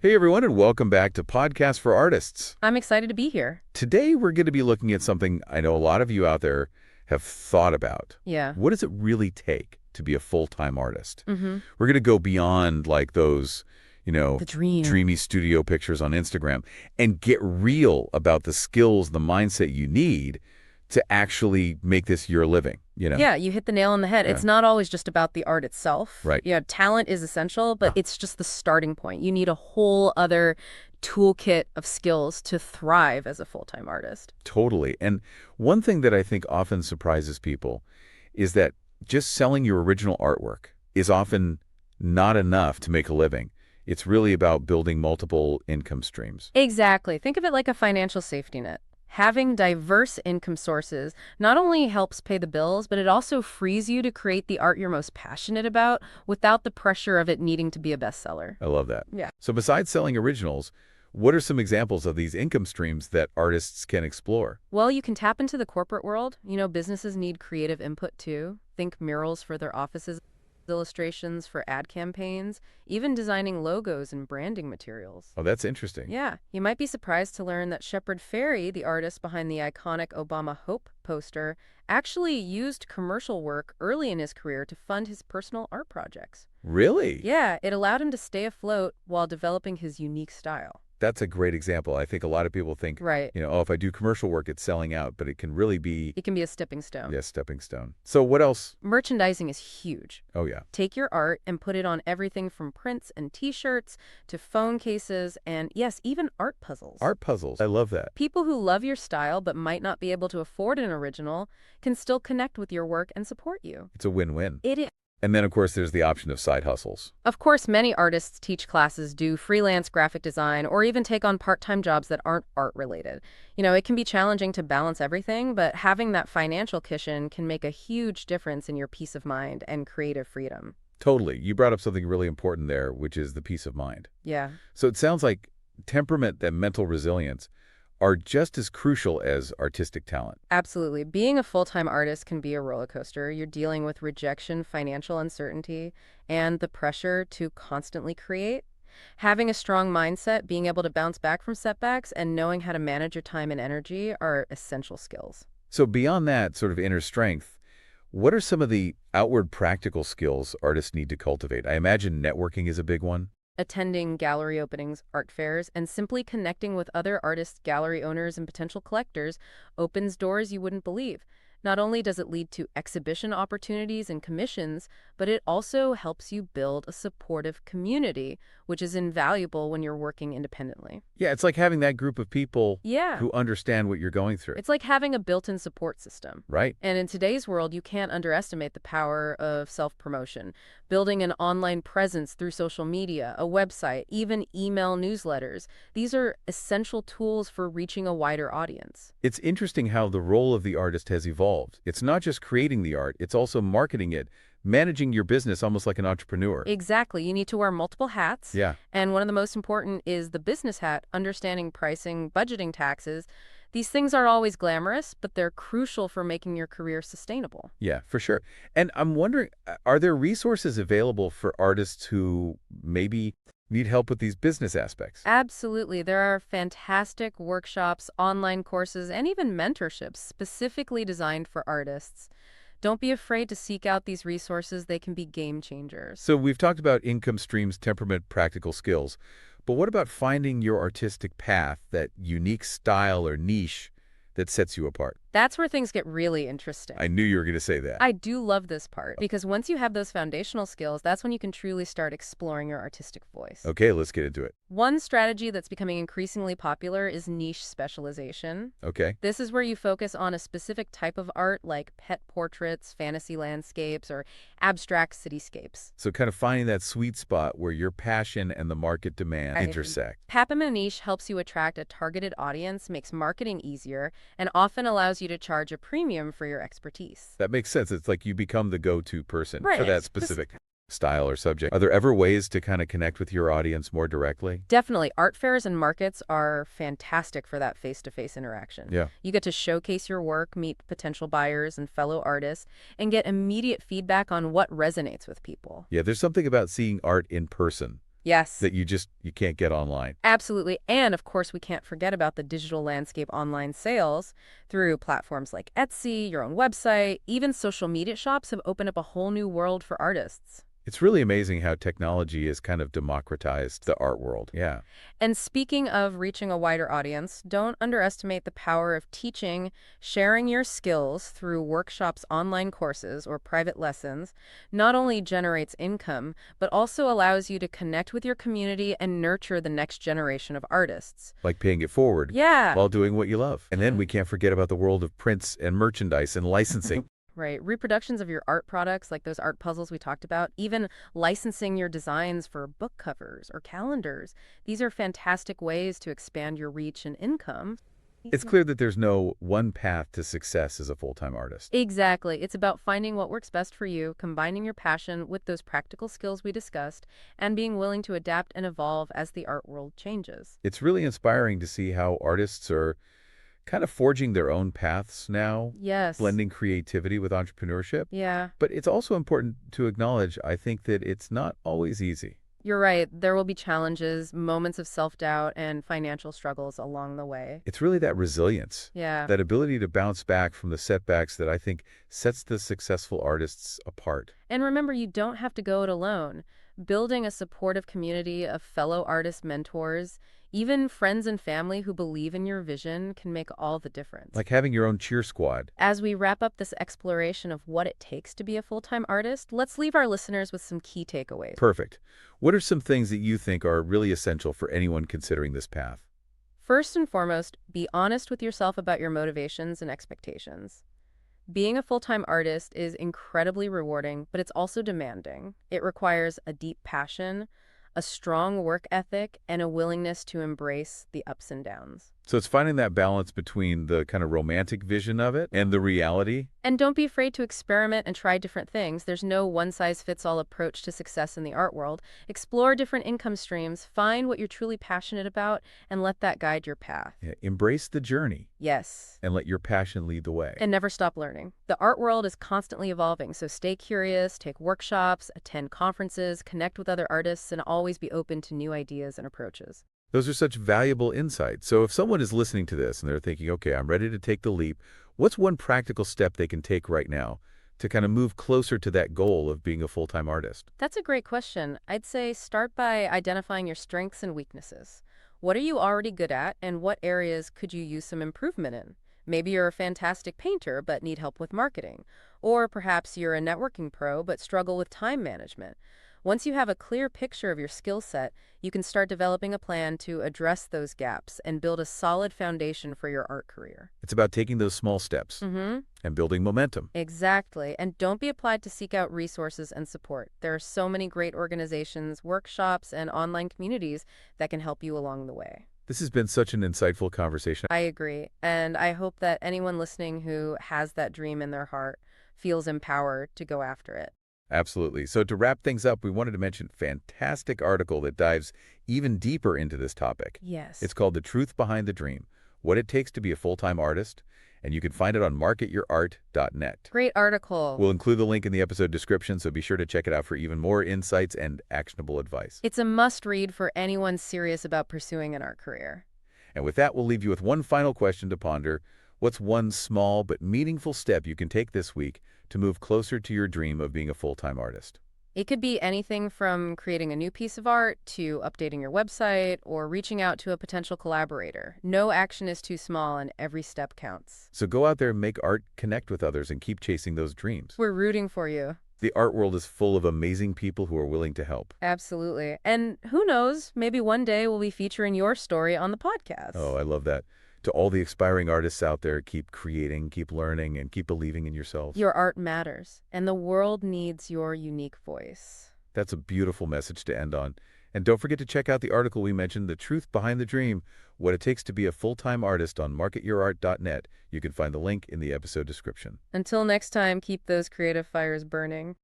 Hey everyone, and welcome back to Podcast for Artists. I'm excited to be here. Today we're going to be looking at something I know a lot of you out there have thought about. Yeah. What does it really take to be a full-time artist? Mm-hmm. We're going to go beyond like those, The dream. dreamy studio pictures on Instagram and get real about the skills, the mindset you need to actually make this your living. Yeah, you hit the nail on the head. Yeah. It's not always just about the art itself. Right. Yeah, talent is essential, but it's just the starting point. You need a whole other toolkit of skills to thrive as a full-time artist. Totally. And one thing that I think often surprises people is that just selling your original artwork is often not enough to make a living. It's really about building multiple income streams. Exactly. Think of it like a financial safety net. Having diverse income sources not only helps pay the bills, but it also frees you to create the art you're most passionate about without the pressure of it needing to be a bestseller. I love that. Yeah. So besides selling originals, what are some examples of these income streams that artists can explore? Well, you can tap into the corporate world. Businesses need creative input too. Think murals for their offices, illustrations for ad campaigns, even designing logos and branding materials. Oh, that's interesting. Yeah, you might be surprised to learn that Shepard Fairey, the artist behind the iconic Obama Hope poster, actually used commercial work early in his career to fund his personal art projects. Really? Yeah, it allowed him to stay afloat while developing his unique style. That's a great example. I think a lot of people think, Right. oh, if I do commercial work, it's selling out, but it can really be, It can be a stepping stone. yeah, stepping stone. So what else? Merchandising is huge. Oh, yeah. Take your art and put it on everything from prints and t-shirts to phone cases and, yes, even art puzzles. Art puzzles. I love that. People who love your style but might not be able to afford an original can still connect with your work and support you. It's a win-win. It is. And then, of course, there's the option of side hustles. Of course, many artists teach classes, do freelance graphic design, or even take on part-time jobs that aren't art-related. It can be challenging to balance everything, but having that financial cushion can make a huge difference in your peace of mind and creative freedom. Totally. You brought up something really important there, which is the peace of mind. Yeah. So it sounds like temperament and mental resilience are just as crucial as artistic talent. Absolutely. Being a full-time artist can be a roller coaster. You're dealing with rejection, financial uncertainty, and the pressure to constantly create. Having a strong mindset, being able to bounce back from setbacks, and knowing how to manage your time and energy are essential skills. So beyond that sort of inner strength, what are some of the outward practical skills artists need to cultivate? I imagine networking is a big one. Attending gallery openings, art fairs, and simply connecting with other artists, gallery owners, and potential collectors opens doors you wouldn't believe. Not only does it lead to exhibition opportunities and commissions, but it also helps you build a supportive community, which is invaluable when you're working independently. Yeah, it's like having that group of people Yeah, who understand what you're going through, it's like having a built-in support system. right? And in today's world, you can't underestimate the power of self-promotion. Building an online presence through social media, a website, even email newsletters. These are essential tools for reaching a wider audience. It's interesting how the role of the artist has evolved. It's not just creating the art, it's also marketing it, managing your business almost like an entrepreneur. Exactly. You need to wear multiple hats. Yeah, And one of the most important is the business hat, understanding pricing, budgeting, taxes. These things aren't always glamorous, but they're crucial for making your career sustainable. yeah, for sure. And I'm wondering, are there resources available for artists who maybe need help with these business aspects? Absolutely. There are fantastic workshops, online courses, and even mentorships specifically designed for artists. Don't be afraid to seek out these resources. They can be game changers. So we've talked about income streams, temperament, practical skills. But what about finding your artistic path, that unique style or niche that sets you apart? That's where things get really interesting. I knew you were going to say that. I do love this part because once you have those foundational skills, that's when you can truly start exploring your artistic voice. Okay, let's get into it. One strategy that's becoming increasingly popular is niche specialization. Okay. This is where you focus on a specific type of art like pet portraits, fantasy landscapes, or abstract cityscapes. So kind of finding that sweet spot where your passion and the market demand Right. intersect. Papima niche helps you attract a targeted audience, makes marketing easier, and often allows you to charge a premium for your expertise. That makes sense. It's like you become the go-to person for Right. that specific style or subject. Are there ever ways to kind of connect with your audience more directly? Definitely, art fairs and markets are fantastic for that face-to-face interaction. Yeah. You get to showcase your work, meet potential buyers and fellow artists, and get immediate feedback on what resonates with people. Yeah, there's something about seeing art in person Yes. that you can't get online. Absolutely. And of course, we can't forget about the digital landscape online sales through platforms like Etsy, your own website, even social media shops have opened up a whole new world for artists. It's really amazing how technology has kind of democratized the art world. Yeah. And speaking of reaching a wider audience, don't underestimate the power of teaching, sharing your skills through workshops, online courses, or private lessons not only generates income, but also allows you to connect with your community and nurture the next generation of artists. Like paying it forward Yeah. while doing what you love. And then we can't forget about the world of prints and merchandise and licensing. Right. Reproductions of your art products, like those art puzzles we talked about, even licensing your designs for book covers or calendars. These are fantastic ways to expand your reach and income. It's clear that there's no one path to success as a full-time artist. Exactly. It's about finding what works best for you, combining your passion with those practical skills we discussed, and being willing to adapt and evolve as the art world changes. It's really inspiring to see how artists are kind of forging their own paths now, Yes. blending creativity with entrepreneurship. Yeah. But it's also important to acknowledge, I think, that it's not always easy. You're right. There will be challenges, moments of self-doubt, and financial struggles along the way. It's really that resilience, Yeah. that ability to bounce back from the setbacks that I think sets the successful artists apart. And remember, you don't have to go it alone. Building a supportive community of fellow artist mentors, even friends and family who believe in your vision, can make all the difference. Like having your own cheer squad. As we wrap up this exploration of what it takes to be a full-time artist, let's leave our listeners with some key takeaways. Perfect. What are some things that you think are really essential for anyone considering this path? First and foremost, be honest with yourself about your motivations and expectations. Being a full-time artist is incredibly rewarding, but it's also demanding. It requires a deep passion, a strong work ethic, and a willingness to embrace the ups and downs. So it's finding that balance between the kind of romantic vision of it and the reality. And don't be afraid to experiment and try different things. There's no one-size-fits-all approach to success in the art world. Explore different income streams, find what you're truly passionate about, and let that guide your path. Yeah, embrace the journey Yes. and let your passion lead the way. And never stop learning. The art world is constantly evolving, so stay curious, take workshops, attend conferences, connect with other artists, and always be open to new ideas and approaches. Those are such valuable insights. So if someone is listening to this and they're thinking, okay, I'm ready to take the leap, what's one practical step they can take right now to kind of move closer to that goal of being a full-time artist? That's a great question. I'd say start by identifying your strengths and weaknesses. What are you already good at, and what areas could you use some improvement in? Maybe you're a fantastic painter but need help with marketing. Or perhaps you're a networking pro but struggle with time management. Once you have a clear picture of your skill set, you can start developing a plan to address those gaps and build a solid foundation for your art career. It's about taking those small steps Mm-hmm. and building momentum. Exactly. And don't be applied to seek out resources and support. There are so many great organizations, workshops, and online communities that can help you along the way. This has been such an insightful conversation. I agree. And I hope that anyone listening who has that dream in their heart feels empowered to go after it. Absolutely. So to wrap things up, we wanted to mention a fantastic article that dives even deeper into this topic. Yes. It's called The Truth Behind the Dream, What It Takes to Be a Full-Time Artist, and you can find it on marketyourart.net. Great article. We'll include the link in the episode description, so be sure to check it out for even more insights and actionable advice. It's a must-read for anyone serious about pursuing an art career. And with that, we'll leave you with one final question to ponder. What's one small but meaningful step you can take this week to move closer to your dream of being a full-time artist? It could be anything from creating a new piece of art to updating your website or reaching out to a potential collaborator. No action is too small and every step counts. So go out there and make art, connect with others, and keep chasing those dreams. We're rooting for you. The art world is full of amazing people who are willing to help. Absolutely. And who knows, maybe one day we'll be featuring your story on the podcast. Oh, I love that. To all the aspiring artists out there, keep creating, keep learning, and keep believing in yourselves. Your art matters, and the world needs your unique voice. That's a beautiful message to end on. And don't forget to check out the article we mentioned, The Truth Behind the Dream, What It Takes to Be a Full-Time Artist on marketyourart.net. You can find the link in the episode description. Until next time, keep those creative fires burning.